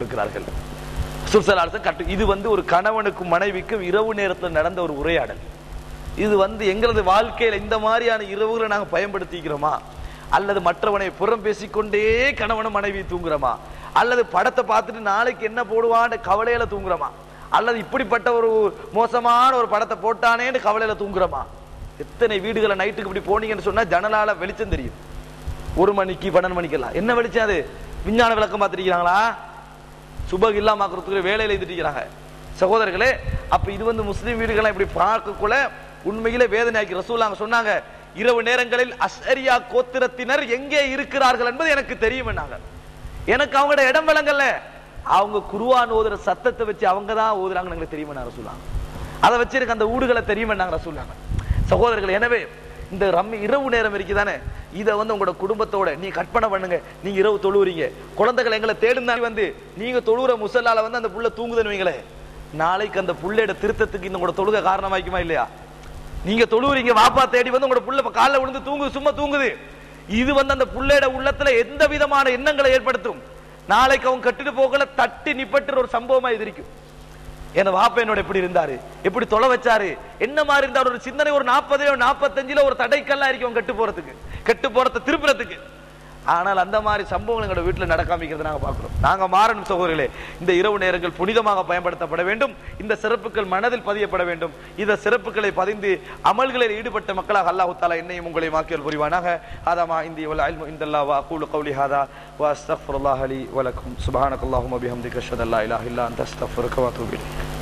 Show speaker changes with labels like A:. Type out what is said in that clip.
A: இருக்கிறார்கள். இது ஒரு கணவனுக்கும் மனைவிக்கும் இரவு நேரத்தில் நடந்த ஒரு உரையாடல். இது எங்களது வாழ்க்கையில் இந்த மாதிரியான இரவுகளை நாங்கள் பயன்படுத்திக்கிறோமா, அல்லது மற்றவனை புறம் பேசிக்கொண்டே கணவனும் மனைவி தூங்குறோமா, அல்லது படத்தை பார்த்துட்டு நாளைக்கு என்ன போடுவான்னு கவலையில தூங்குறோமா, அல்லது இப்படிப்பட்ட ஒரு மோசமான ஒரு படத்தை போட்டானேன்னு கவலையில தூங்குறோமா? எத்தனை வீடுகளை நைட்டுக்கு இப்படி போனீங்கன்னு சொன்னா ஜன்னலால வெளிச்சம் தெரியும். 1 மணிக்கு 12 மணிக்கெல்லாம் என்ன வெளிச்சம்? அது விஞ்ஞான விளக்கம் பார்த்துருக்கிறாங்களா? சுபகு இல்லாமக்கிறதுக்கு வேலையில எழுதிட்டு சகோதரர்களே. அப்ப இது முஸ்லீம் வீடுகளை இப்படி பார்க்கக்குள்ள உண்மையிலே வேதனையாக்கி ரசூலுல்லாஹ் சொன்னாங்க, இரவு நேரங்களில் அஷ்அரியா கோத்திரத்தினர் எங்கே இருக்கிறார்கள் என்பது எனக்கு தெரியும். எனக்கு அவங்களோட இடம் விளங்கல்ல, அவங்க குர்ஆன் ஓதுற சத்தத்தை வச்சு அவங்க தான் ஓதுறாங்கன்னு எனக்கு தெரியும் ரசூலுல்லாஹ். அதை வச்சு எனக்கு அந்த ஊடுகளை தெரியும் ரசூலுல்லாஹ். சகோதரர்கள், எனவே இந்த இரவு நேரம் இருக்குதானே, இதை உங்களோட குடும்பத்தோட நீ கற்பனை பண்ணுங்க. நீங்க இரவு தொழுவுறீங்க, குழந்தைகள் எங்களை தேடுந்தாங்க, நீங்க தொழுவுற முசல்லால அந்த புள்ள தூங்குதுன்னு வைங்களே, நாளைக்கு அந்த புள்ளையோட திருத்தத்துக்கு இந்த உங்களோட தொழுகை காரணமாக்குமா இல்லையா? நீங்க தொழுவுறீங்க, வாப்பா தேடி உங்களோட புள்ள காலில் விழுந்து தூங்குது, சும்மா தூங்குது. இது அந்த புள்ளையோட உள்ளத்துல எந்த விதமான எண்ணங்களை ஏற்படுத்தும்? நாளைக்கு அவங்க கட்டிட்டு போகல தட்டி நிப்பட்டுற ஒரு சம்பவமா இது இருக்கும். என் வாப்ப என்னோட எப்படி இருந்தாரு, எப்படி தொலை வச்சாரு, என்ன மாதிரி இருந்தாரு, ஒரு சிந்தனை ஒரு 40 45 ஒரு தடைக்கல்லாம் இருக்கும் கெட்டு போறத திருப்புறதுக்கு. ஆனால் அந்த மாதிரி சம்பவங்கள் எங்களோட வீட்டில் நடக்காமிக்கிறது நாங்க பார்க்கிறோம். நாங்க மாறணும் சகோதரர்களே. இந்த இரவு நேரங்கள் புனிதமாக பயன்படுத்தப்பட வேண்டும். இந்த சிறப்புகள் மனதில் பதியப்பட வேண்டும். இந்த சிறப்புகளை பதிந்து அமல்களில் ஈடுபட்ட மக்களாக அல்லாஹ் தஆலா என்னையும் உங்களை மாக்கியல் புரிவானாக. ஆதமா இந்தி வல் இல்மு இந்தல்லாஹ் வ அகூலு கௌலி ஹாதா வ அஸ்தக்ஃபிருல்லாஹ லி வ லக்கும் சுப்ஹானக்கல்லாஹும்ம பிஹம்திக அஷ்ஹது அல்லா இலாஹா இல்லா அன்த அஸ்தக்ஃபிருக வ அத்தூபு இலைக்.